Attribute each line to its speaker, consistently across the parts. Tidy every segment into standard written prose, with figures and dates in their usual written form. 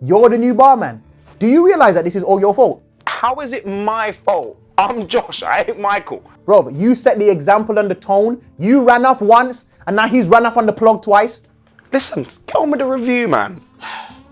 Speaker 1: You're the new barman. Do you realize that this is all your fault?
Speaker 2: How is it my fault? I'm Josh, I ain't Michael.
Speaker 1: Bro, you set the example and the tone. You ran off once, and now he's run off on the plug twice.
Speaker 2: Listen, get on with the review, man.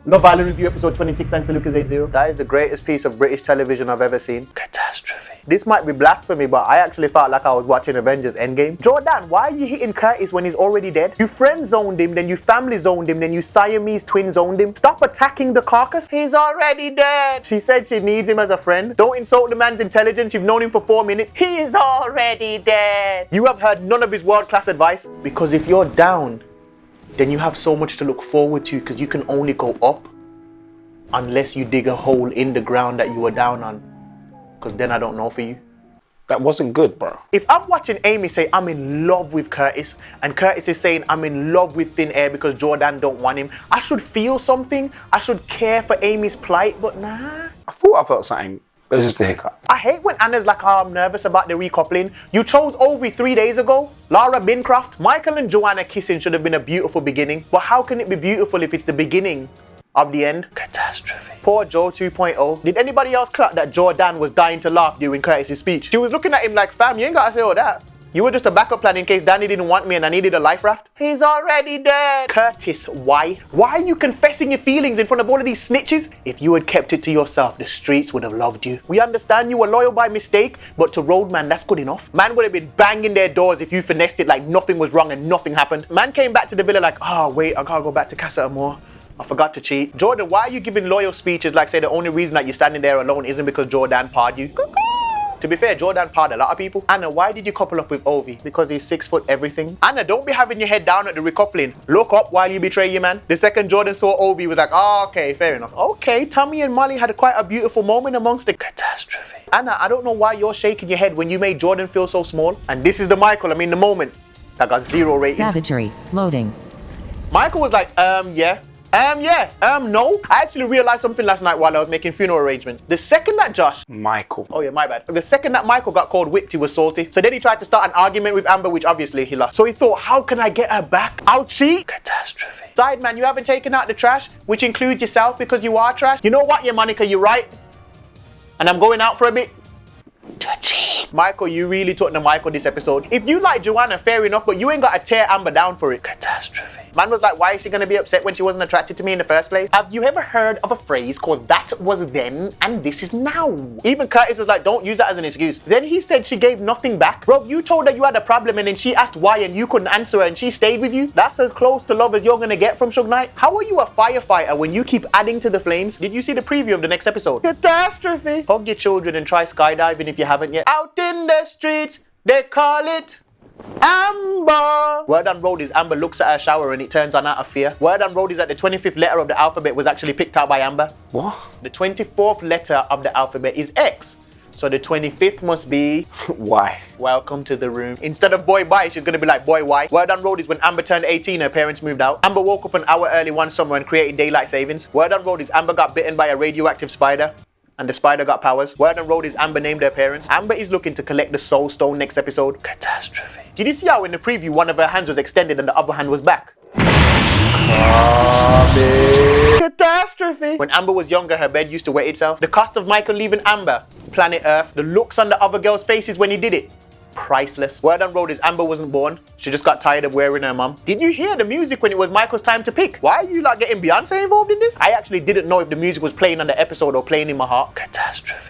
Speaker 1: Love Island Review episode 26, thanks to Lucozade Zero.
Speaker 3: That is the greatest piece of British television I've ever seen.
Speaker 2: Catastrophe.
Speaker 3: This might be blasphemy, but I actually felt like I was watching Avengers Endgame. Jordan, why are you hitting Curtis when he's already dead? You friend zoned him, then you family zoned him, then you Siamese twin zoned him. Stop attacking the carcass. He's already dead. She said she needs him as a friend. Don't insult the man's intelligence. You've known him for 4 minutes. He is already dead. You have heard none of his world-class advice. Because if you're down, then you have so much to look forward to, because you can only go up unless you dig a hole in the ground that you were down on. Because then I don't know for you.
Speaker 2: That wasn't good, bro.
Speaker 3: If I'm watching Amy say I'm in love with Curtis, and Curtis is saying I'm in love with Thin Air because Jordan don't want him, I should feel something. I should care for Amy's plight, but nah.
Speaker 2: I thought I felt something. It was just a hiccup.
Speaker 3: I hate when Anna's like, oh, I'm nervous about the recoupling. You chose Ovi 3 days ago. Laura Bincroft. Michael and Joanna kissing should have been a beautiful beginning. But how can it be beautiful if it's the beginning of the end?
Speaker 2: Catastrophe.
Speaker 3: Poor Joe 2.0. Did anybody else clock that Jordan was dying to laugh during Curtis' speech? She was looking at him like, fam, you ain't gotta say all that. You were just a backup plan in case Danny didn't want me and I needed a life raft. He's already dead. Curtis, why? Why are you confessing your feelings in front of all of these snitches? If you had kept it to yourself, the streets would have loved you. We understand you were loyal by mistake, but to Roadman, that's good enough. Man would have been banging their doors if you finessed it like nothing was wrong and nothing happened. Man came back to the villa like, oh wait, I gotta go back to Casa Amor. I forgot to cheat. Jordan, why are you giving loyal speeches like say the only reason that you're standing there alone isn't because Jordan parred you? To be fair, Jordan parred a lot of people. Anna, why did you couple up with Ovi? Because he's 6 foot everything. Anna, don't be having your head down at the recoupling. Look up while you betray your man. The second Jordan saw Ovi was like, oh, okay, fair enough. Okay, Tommy and Molly had quite a beautiful moment amongst the catastrophe. Anna, I don't know why you're shaking your head when you made Jordan feel so small. And this is the Michael, I mean the moment that got 0 ratings.
Speaker 4: Savagery. Loading.
Speaker 3: Michael was like, no. I actually realized something last night while I was making funeral arrangements. The second that Josh...
Speaker 2: Michael.
Speaker 3: Oh yeah, my bad. The second that Michael got called whipped, he was salty. So then he tried to start an argument with Amber, which obviously he lost. So he thought, how can I get her back? I'll cheat.
Speaker 2: Catastrophe.
Speaker 3: Sideman, you haven't taken out the trash, which includes yourself because you are trash. You know what, yeah, Monica, you're right. And I'm going out for a bit. Touchy. Michael, you really took the Michael this episode. If you like Joanna, fair enough, but you ain't got to tear Amber down for it. Catastrophe. Man was like, why is she going to be upset when she wasn't attracted to me in the first place? Have you ever heard of a phrase called that was then and this is now? Even Curtis was like, don't use that as an excuse. Then he said she gave nothing back. Bro, you told her you had a problem and then she asked why and you couldn't answer her and she stayed with you? That's as close to love as you're going to get from Suge Knight. How are you a firefighter when you keep adding to the flames? Did you see the preview of the next episode? Catastrophe. Hug your children and try skydiving if you haven't yet. Out in the streets, they call it Amber. Word on road is Amber looks at her shower and it turns on out of fear. Word on road is that the 25th letter of the alphabet was actually picked out by Amber.
Speaker 2: What?
Speaker 3: The 24th letter of the alphabet is X. So the 25th must be...
Speaker 2: Why?
Speaker 3: Welcome to the room. Instead of boy bye, she's gonna be like boy why. Word on road is when Amber turned 18, her parents moved out. Amber woke up an hour early one summer and created daylight savings. Word on road is Amber got bitten by a radioactive spider. And the spider got powers. Word on road is Amber named her parents. Amber is looking to collect the soul stone next episode. Catastrophe. Did you see how in the preview one of her hands was extended and the other hand was back? Catastrophe. When Amber was younger, her bed used to wet itself. The cost of Michael leaving Amber, planet Earth. The looks on the other girls' faces when he did it. Priceless. Word on road is Amber wasn't born. She just got tired of wearing her mum. Did you hear the music when it was Michael's time to pick? Why are you like getting Beyonce involved in this? I actually didn't know if the music was playing on the episode or playing in my heart. Catastrophe.